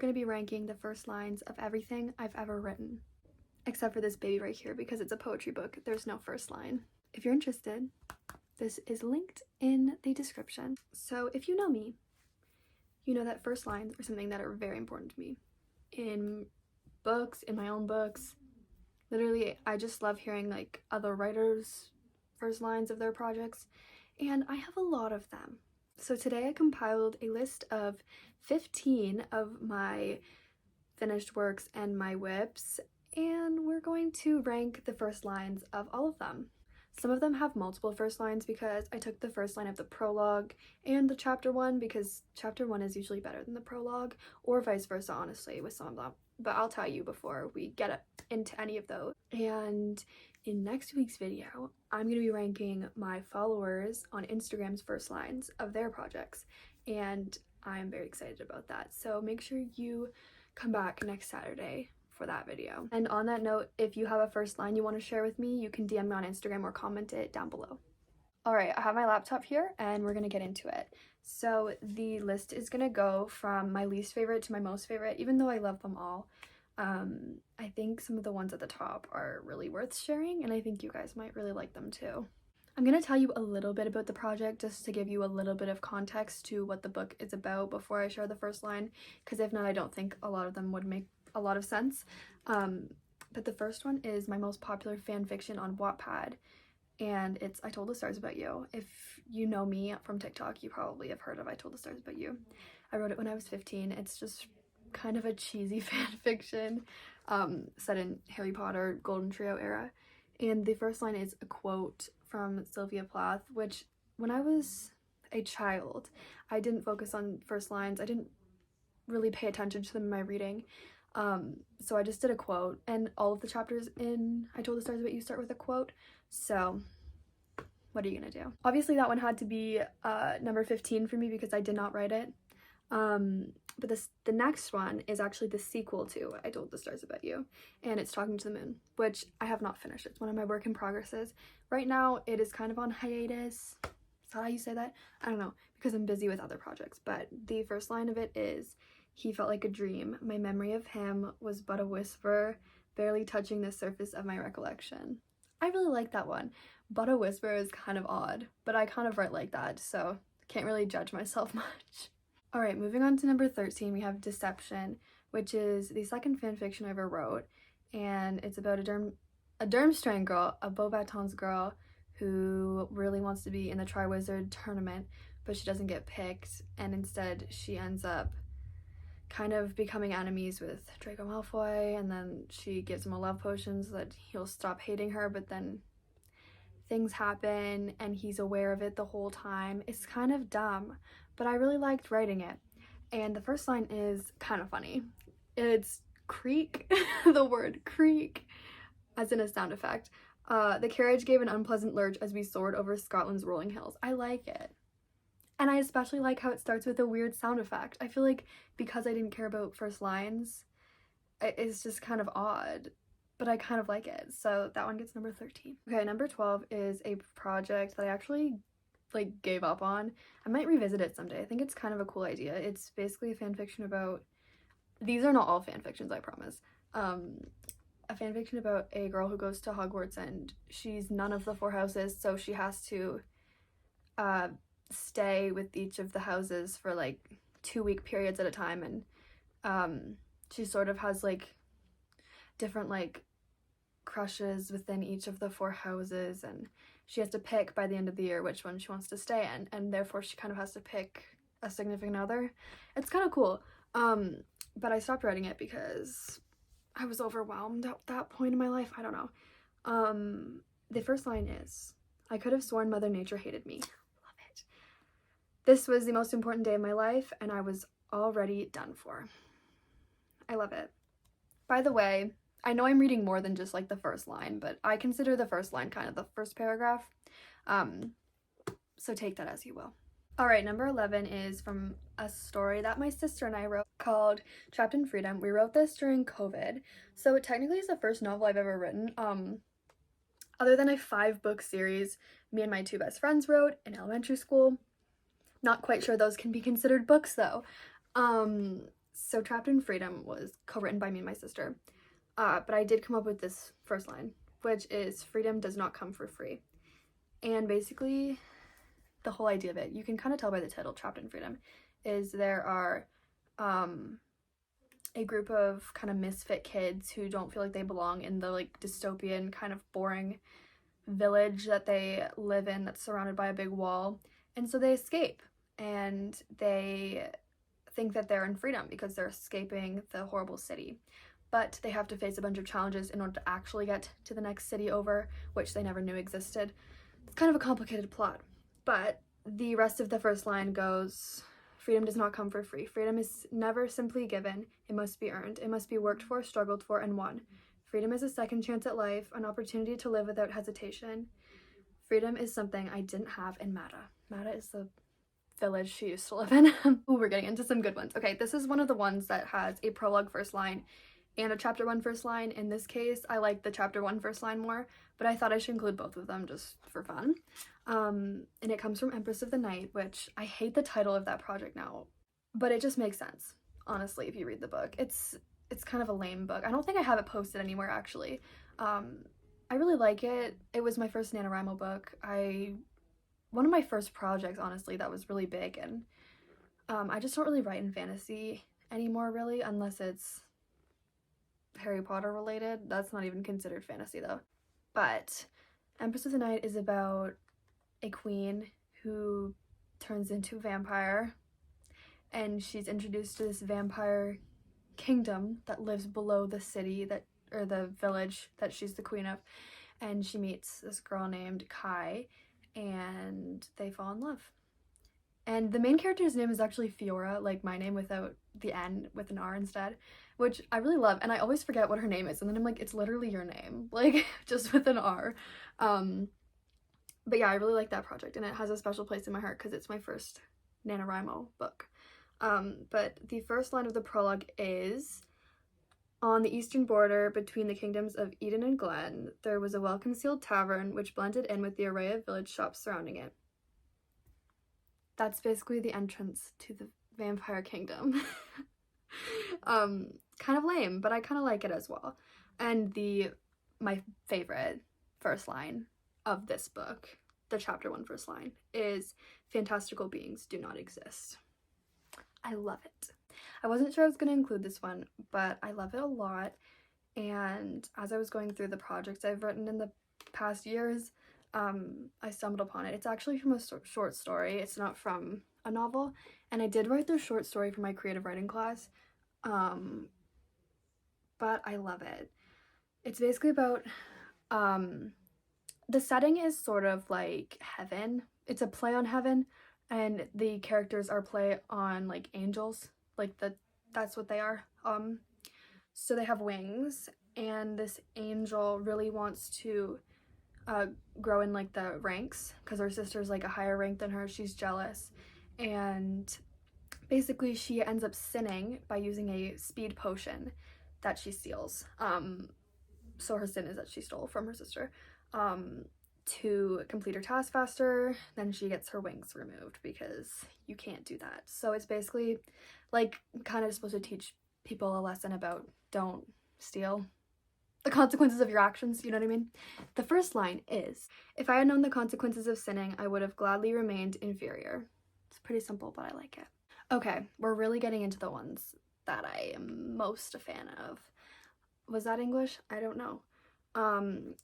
going to be ranking the first lines of everything I've ever written. Except for this baby right here, because it's a poetry book. There's no first line. If you're interested, this is linked in the description. So if you know me, you know that first lines are something that are very important to me. In books, in my own books, literally, I just love hearing like other writers' first lines of their projects, and I have a lot of them. So today I compiled a list of 15 of my finished works and my whips, and we're going to rank the first lines of all of them. Some of them have multiple first lines because I took the first line of the prologue and the chapter one, because chapter one is usually better than the prologue, or vice versa, honestly, with some of them. But I'll tell you before we get into any of those. And in next week's video, I'm going to be ranking my followers on Instagram's first lines of their projects, and I'm very excited about that. So make sure you come back next Saturday for that video. And on that note, if you have a first line you want to share with me, you can DM me on Instagram or comment it down below. Alright, I have my laptop here and we're gonna get into it. So the list is gonna go from my least favorite to my most favorite, even though I love them all. I think some of the ones at the top are really worth sharing, and I think you guys might really like them too. I'm gonna tell you a little bit about the project just to give you a little bit of context to what the book is about before I share the first line, because if not, I don't think a lot of them would make a lot of sense. But the first one is my most popular fan fiction on Wattpad, and it's I Told the Stars About You. If you know me from TikTok, you probably have heard of I Told the Stars About You. I wrote it when I was 15. It's just kind of a cheesy fan fiction set in Harry Potter Golden Trio era, and the first line is a quote from Sylvia Plath, which when I was a child I didn't focus on first lines. I didn't really pay attention to them in my reading, so I just did a quote, and all of the chapters in I Told the Stars About You start with a quote, so what are you gonna do? Obviously that one had to be number 15 for me because I did not write it. But the next one is actually the sequel to I Told the Stars About You, and it's Talking to the Moon, which I have not finished. It's one of my work in progresses. Right now it is kind of on hiatus. Is that how you say that? I don't know, because I'm busy with other projects, but the first line of it is, "He felt like a dream. My memory of him was but a whisper, barely touching the surface of my recollection." I really like that one. But a whisper is kind of odd, but I kind of write like that, so can't really judge myself much. Alright, moving on to number 13, we have Deception, which is the second fanfiction I ever wrote, and it's about a Durmstrang girl, a Beauxbatons girl, who really wants to be in the Triwizard tournament, but she doesn't get picked, and instead she ends up kind of becoming enemies with Draco Malfoy, and then she gives him a love potion so that he'll stop hating her, but then things happen and he's aware of it the whole time. It's kind of dumb, but I really liked writing it. And the first line is kind of funny. It's creak, the word creak, as in a sound effect. The carriage gave an unpleasant lurch as we soared over Scotland's rolling hills. I like it. And I especially like how it starts with a weird sound effect. I feel like because I didn't care about first lines, it's just kind of odd, but I kind of like it. So that one gets number 13. Okay, number 12 is a project that I actually like gave up on. I might revisit it someday. I think it's kind of a cool idea. It's basically a fan fiction about, these are not all fan fictions, I promise. A fan fiction about a girl who goes to Hogwarts and she's none of the four houses, so she has to stay with each of the houses for like 2-week periods at a time, and she sort of has like different like crushes within each of the four houses, and she has to pick by the end of the year which one she wants to stay in, and therefore she kind of has to pick a significant other. It's kind of cool, but I stopped writing it because I was overwhelmed at that point in my life. I don't know. The first line is, "I could have sworn Mother Nature hated me." Love it. "This was the most important day of my life and I was already done for." I love it. By the way, I know I'm reading more than just like the first line, but I consider the first line kind of the first paragraph. So take that as you will. Alright, number 11 is from a story that my sister and I wrote called Trapped in Freedom. We wrote this during COVID, so it technically is the first novel I've ever written. Other than a 5-book series me and my 2 best friends wrote in elementary school. Not quite sure those can be considered books though. So Trapped in Freedom was co-written by me and my sister, but I did come up with this first line, which is freedom does not come for free. And basically the whole idea of it, you can kind of tell by the title, Trapped in Freedom, is there are a group of kind of misfit kids who don't feel like they belong in the like dystopian kind of boring village that they live in that's surrounded by a big wall, and so they escape and they think that they're in freedom because they're escaping the horrible city, but they have to face a bunch of challenges in order to actually get to the next city over, which they never knew existed. It's kind of a complicated plot, but the rest of the first line goes, freedom does not come for free. Freedom is never simply given. It must be earned. It must be worked for, struggled for, and won. Freedom is a second chance at life, an opportunity to live without hesitation. Freedom is something I didn't have in Mata. Mata is the village she used to live in. Ooh, we're getting into some good ones. Okay, this is one of the ones that has a prologue first line and a chapter 1 first line. In this case, I like the chapter 1 first line more, but I thought I should include both of them just for fun. And it comes from Empress of the Night, which I hate the title of that project now, but it just makes sense, honestly, if you read the book. It's kind of a lame book. I don't think I have it posted anywhere, actually. I really like it. It was my first NaNoWriMo book. One of my first projects, honestly, that was really big, and I just don't really write in fantasy anymore, really, unless it's Harry Potter related. That's not even considered fantasy, though. But Empress of the Night is about a queen who turns into a vampire, and she's introduced to this vampire kingdom that lives below the city or the village that she's the queen of, and she meets this girl named Kai, and they fall in love. And the main character's name is actually Fiora, like my name without the N, with an R instead, which I really love, and I always forget what her name is, and then I'm like, it's literally your name, like, just with an R. But yeah, I really like that project, and it has a special place in my heart because it's my first NaNoWriMo book. But the first line of the prologue is, on the eastern border between the kingdoms of Eden and Glen, there was a well-concealed tavern which blended in with the array of village shops surrounding it. That's basically the entrance to the vampire kingdom. Kind of lame, but I kind of like it as well. And my favorite first line of this book, the chapter 1 first line, is fantastical beings do not exist. I love it. I wasn't sure I was going to include this one, but I love it a lot. And as I was going through the projects I've written in the past years, I stumbled upon it. It's actually from a short story. It's not from a novel. And I did write the short story for my creative writing class. But I love it. It's basically about, the setting is sort of like heaven. It's a play on heaven, and the characters are play on like angels. Like that's what they are. So they have wings, and this angel really wants to grow in like the ranks because her sister's like a higher rank than her. She's jealous, and basically she ends up sinning by using a speed potion that she steals. So her sin is that she stole from her sister to complete her task faster. Then she gets her wings removed because you can't do that. So it's basically like kind of supposed to teach people a lesson about don't steal, the consequences of your actions, you know what I mean? The first line is, if I had known the consequences of sinning, I would have gladly remained inferior. It's pretty simple, but I like it. Okay, we're really getting into the ones that I am most a fan of. Was that English? I don't know.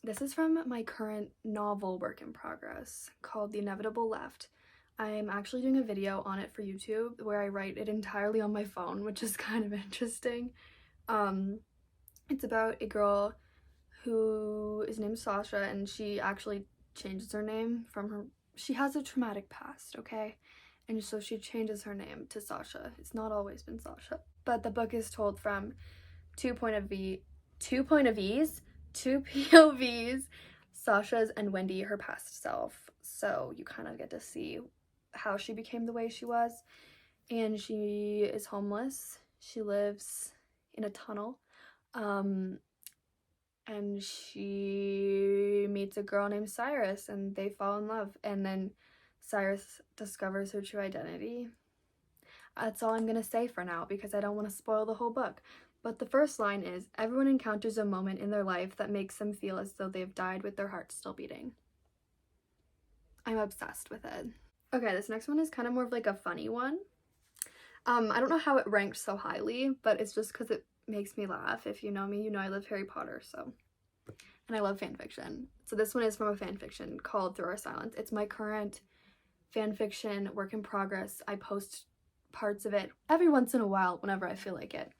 This is from my current novel work in progress called The Inevitable Left. I'm actually doing a video on it for YouTube where I write it entirely on my phone, which is kind of interesting. It's about a girl who is named Sasha, and she actually changes her name she has a traumatic past, okay? And so she changes her name to Sasha. It's not always been Sasha. But the book is told from two POVs, Sasha's and Wendy, her past self. So you kind of get to see how she became the way she was. And she is homeless. She lives in a tunnel. And she meets a girl named Cyrus, and they fall in love. And then Cyrus discovers her true identity. That's all I'm gonna say for now because I don't want to spoil the whole book. But the first line is, everyone encounters a moment in their life that makes them feel as though they've died with their hearts still beating. I'm obsessed with it. Okay, this next one is kind of more of like a funny one. I don't know how it ranked so highly, but it's just because it makes me laugh. If you know me, you know I love Harry Potter, so. And I love fan fiction. So this one is from a fan fiction called Through Our Silence. It's my current fan fiction work in progress. I post parts of it every once in a while whenever I feel like it.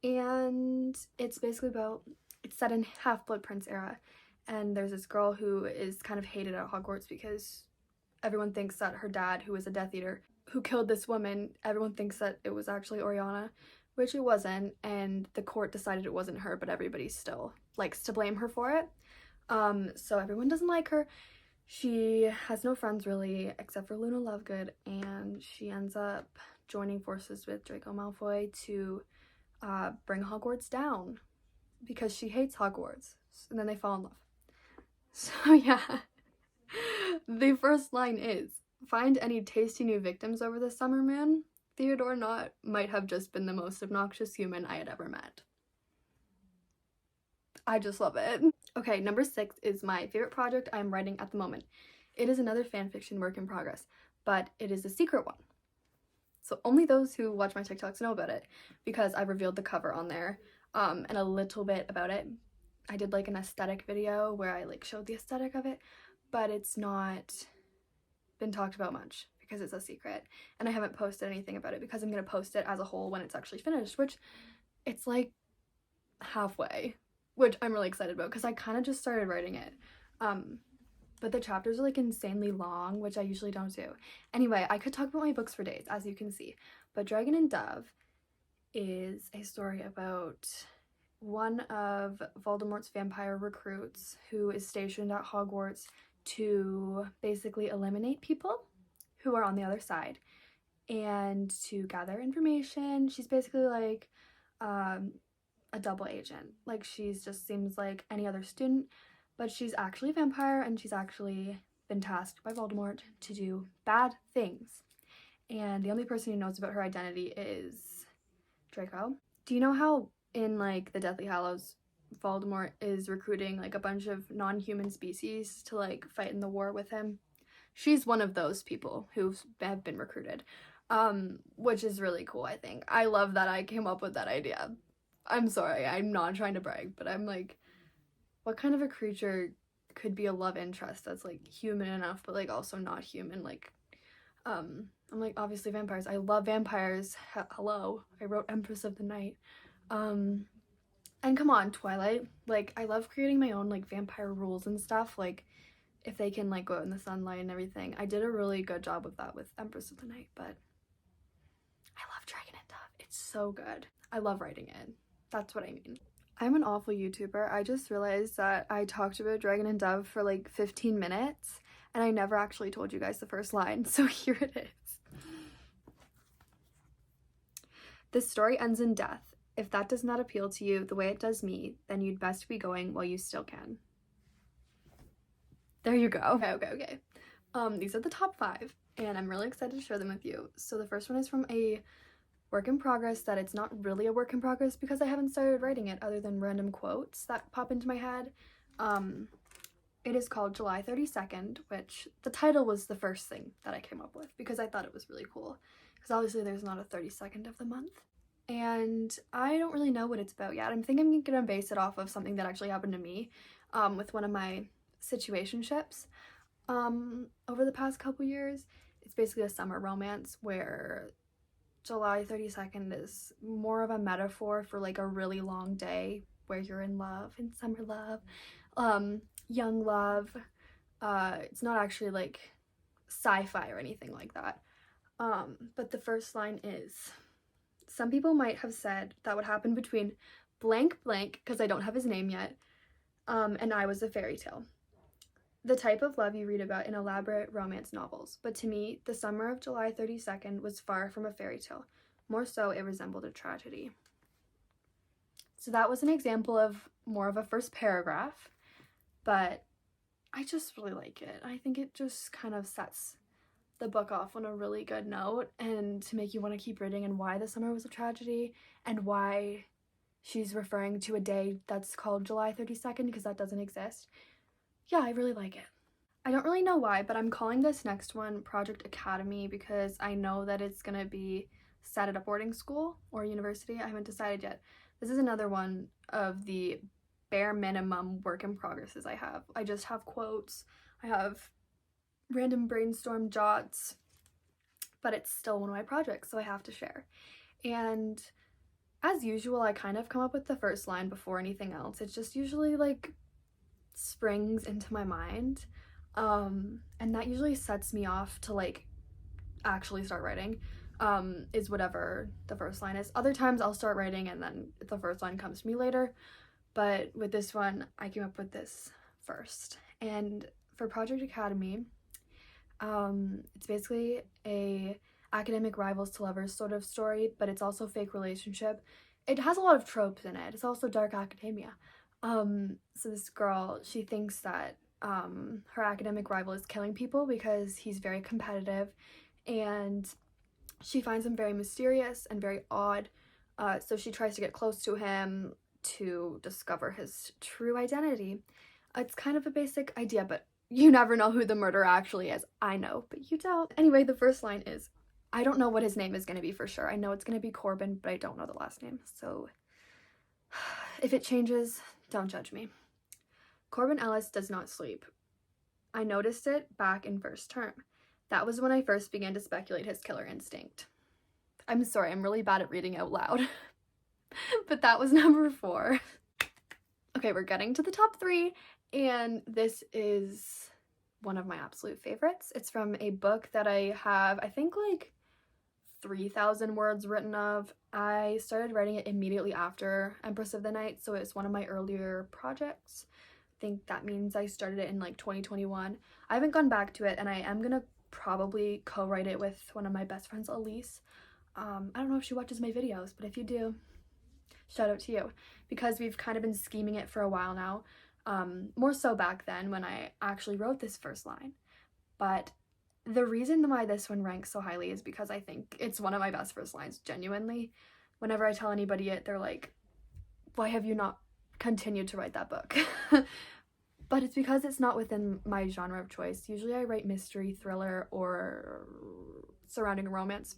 And it's basically about, it's set in Half-Blood Prince era. And there's this girl who is kind of hated at Hogwarts because everyone thinks that her dad, who is a Death Eater, who killed this woman, everyone thinks that it was actually Oriana, which it wasn't, and the court decided it wasn't her, but everybody still likes to blame her for it. So everyone doesn't like her. She has no friends really, except for Luna Lovegood, and she ends up joining forces with Draco Malfoy to bring Hogwarts down because she hates Hogwarts, and then they fall in love. So yeah, the first line is, find any tasty new victims over the summer moon. Theodore Nott might have just been the most obnoxious human I had ever met. I just love it. Okay, number 6 is my favorite project I'm writing at the moment. It is another fanfiction work in progress, but it is a secret one. So only those who watch my TikToks know about it, because I revealed the cover on there, and a little bit about it. I did like an aesthetic video where I like showed the aesthetic of it, but it's not been talked about much because it's a secret, and I haven't posted anything about it because I'm gonna post it as a whole when it's actually finished, which it's like halfway, which I'm really excited about because I kind of just started writing it. But the chapters are like insanely long, which I usually don't do. Anyway, I could talk about my books for days, as you can see, but Dragon and Dove is a story about one of Voldemort's vampire recruits who is stationed at Hogwarts to basically eliminate people who are on the other side and to gather information. She's basically like a double agent. Like, she's just seems like any other student, but she's actually a vampire and she's actually been tasked by Voldemort to do bad things. And the only person who knows about her identity is Draco. Do you know how in like the Deathly Hallows, Voldemort is recruiting like a bunch of non-human species to like fight in the war with him? She's one of those people who have been recruited, which is really cool, I think. I love that I came up with that idea. I'm sorry, I'm not trying to brag, but I'm like, what kind of a creature could be a love interest that's like human enough but like also not human? Like, I'm like, obviously vampires. I love vampires. Hello, I wrote Empress of the Night. And come on, Twilight, like, I love creating my own like vampire rules and stuff, like if they can like go out in the sunlight and everything. I did a really good job with that with Empress of the Night, but I love Dragon and Dove. It's so good. I love writing it. That's what I mean. I'm an awful YouTuber. I just realized that I talked about Dragon and Dove for like 15 minutes and I never actually told you guys the first line, so here it is. This story ends in death. If that does not appeal to you the way it does me, then you'd best be going while you still can. There you go. Okay. These are the top 5, and I'm really excited to share them with you. So the first one is from a work in progress that it's not really a work in progress because I haven't started writing it other than random quotes that pop into my head. It is called July 32nd, which the title was the first thing that I came up with because I thought it was really cool, because obviously there's not a 32nd of the month. And I don't really know what it's about yet. I'm thinking I'm gonna base it off of something that actually happened to me with one of my situationships over the past couple years. It's basically a summer romance where July 32nd is more of a metaphor for like a really long day where you're in love, in summer love, young love. It's not actually like sci-fi or anything like that. But the first line is, some people might have said that would happen between blank blank, because I don't have his name yet, and I was a fairy tale. The type of love you read about in elaborate romance novels, but to me, the summer of July 32nd was far from a fairy tale. More so, it resembled a tragedy. So that was an example of more of a first paragraph, but I just really like it. I think it just kind of sets the book off on a really good note and to make you want to keep reading, and why the summer was a tragedy and why she's referring to a day that's called July 32nd because that doesn't exist. Yeah, I really like it. I don't really know why, but I'm calling this next one Project Academy because I know that it's gonna be set at a boarding school or university. I haven't decided yet. This is another one of the bare minimum work in progresses I have. I just have quotes, I have random brainstorm jots, but it's still one of my projects, so I have to share. And as usual, I kind of come up with the first line before anything else. It's just usually like springs into my mind. And that usually sets me off to like actually start writing, is whatever the first line is. Other times I'll start writing and then the first line comes to me later, but with this one, I came up with this first. And for Project Academy, it's basically a academic rivals to lovers sort of story, but it's also fake relationship. It has a lot of tropes in it. It's also dark academia. So this girl, she thinks that her academic rival is killing people because he's very competitive, and she finds him very mysterious and very odd. So she tries to get close to him to discover his true identity. It's kind of a basic idea, but you never know who the murderer actually is. I know, but you don't. Anyway, the first line is, I don't know what his name is going to be for sure. I know it's going to be Corbin, but I don't know the last name. So if it changes, don't judge me. Corbin Ellis does not sleep. I noticed it back in first term. That was when I first began to speculate his killer instinct. I'm sorry, I'm really bad at reading out loud. But that was number 4. Okay, we're getting to the top 3, and this is one of my absolute favorites. It's from a book that I have, I think, like 3,000 words written of. I started writing it immediately after Empress of the Night, so it's one of my earlier projects. I think that means I started it in like 2021. I haven't gone back to it, and I am gonna probably co-write it with one of my best friends, Elise. I don't know if she watches my videos, but if you do, shout out to you, because we've kind of been scheming it for a while now. More so back then when I actually wrote this first line. But the reason why this one ranks so highly is because I think it's one of my best first lines, genuinely. Whenever I tell anybody it, they're like, why have you not continued to write that book? But it's because it's not within my genre of choice. Usually I write mystery, thriller, or surrounding romance,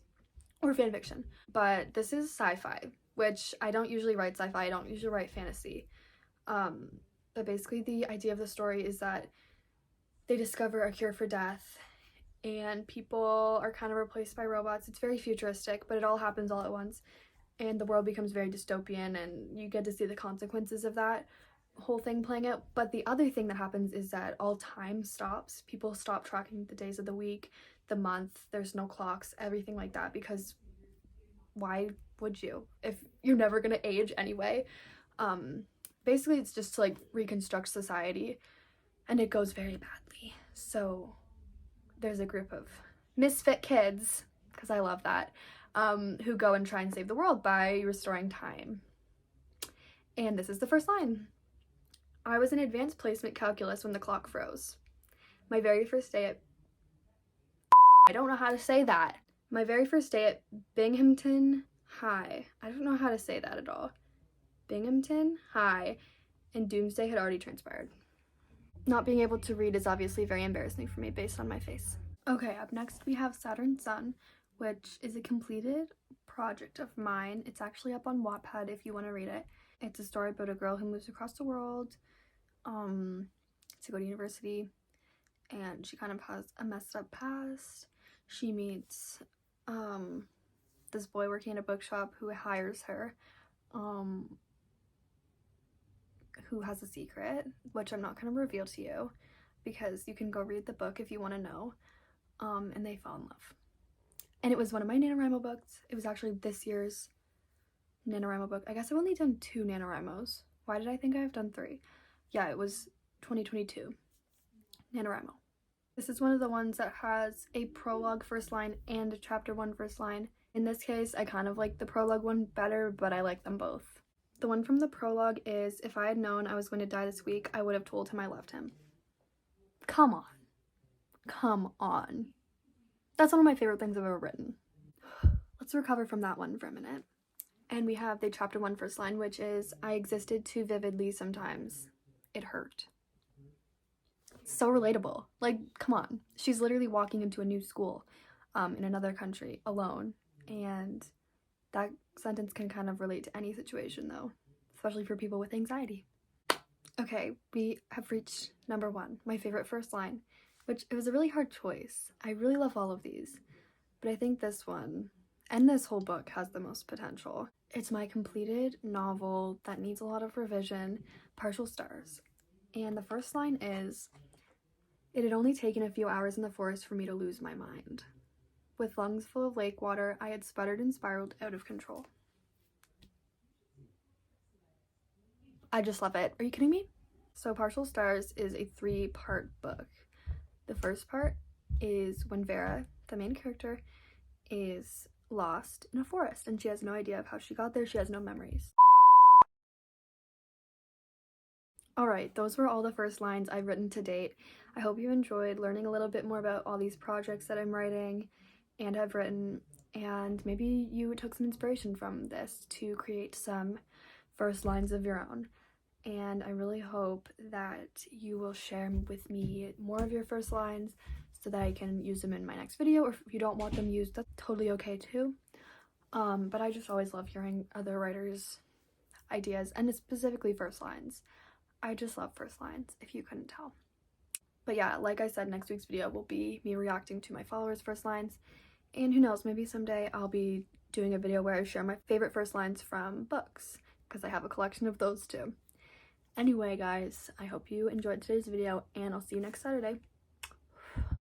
or fan fiction. But this is sci-fi, which I don't usually write sci-fi, I don't usually write fantasy. But basically the idea of the story is that they discover a cure for death and people are kind of replaced by robots. It's very futuristic, but it all happens all at once, and the world becomes very dystopian, and you get to see the consequences of that whole thing playing out. But the other thing that happens is that all time stops. People stop tracking the days of the week, the month, there's no clocks, everything like that, because why would you if you're never gonna age anyway? Basically it's just to like reconstruct society, and it goes very badly. So there's a group of misfit kids, because I love that, who go and try and save the world by restoring time. And this is the first line. I was in advanced placement calculus when the clock froze. My very first day at I don't know how to say that. My very first day at Binghamton High. I don't know how to say that at all. Binghamton High, and doomsday had already transpired. Not being able to read is obviously very embarrassing for me based on my face. Okay, up next we have Saturn Sun, which is a completed project of mine. It's actually up on Wattpad if you want to read it. It's a story about a girl who moves across the world to go to university, and she kind of has a messed up past. She meets this boy working in a bookshop who hires her, who has a secret, which I'm not going to reveal to you because you can go read the book if you want to know. And they fall in love. And it was one of my NaNoWriMo books. It was actually this year's NaNoWriMo book. I guess I've only done 2 NaNoWriMos. Why did I think I've done 3? Yeah, it was 2022 NaNoWriMo. This is one of the ones that has a prologue first line and a chapter 1 first line. In this case, I kind of like the prologue one better, but I like them both. The one from the prologue is, if I had known I was going to die this week, I would have told him I loved him. Come on. Come on. That's one of my favorite things I've ever written. Let's recover from that one for a minute. And we have the chapter 1 first line, which is, I existed too vividly sometimes. It hurt. So relatable. Like, come on. She's literally walking into a new school in another country alone. And that sentence can kind of relate to any situation though, especially for people with anxiety. Okay, we have reached number 1, my favorite first line, which it was a really hard choice. I really love all of these, but I think this one and this whole book has the most potential. It's my completed novel that needs a lot of revision, Partial Stars. And the first line is, it had only taken a few hours in the forest for me to lose my mind. With lungs full of lake water, I had sputtered and spiraled out of control. I just love it. Are you kidding me? So Partial Stars is a 3-part book. The first part is when Vera, the main character, is lost in a forest and she has no idea of how she got there. She has no memories. Alright, those were all the first lines I've written to date. I hope you enjoyed learning a little bit more about all these projects that I'm writing and have written, and maybe you took some inspiration from this to create some first lines of your own. And I really hope that you will share with me more of your first lines so that I can use them in my next video, or if you don't want them used, that's totally okay too. But I just always love hearing other writers' ideas, and specifically first lines. I just love first lines, if you couldn't tell. But yeah, like I said, next week's video will be me reacting to my followers' first lines, and who knows, maybe someday I'll be doing a video where I share my favorite first lines from books, because I have a collection of those too. Anyway guys, I hope you enjoyed today's video, and I'll see you next Saturday.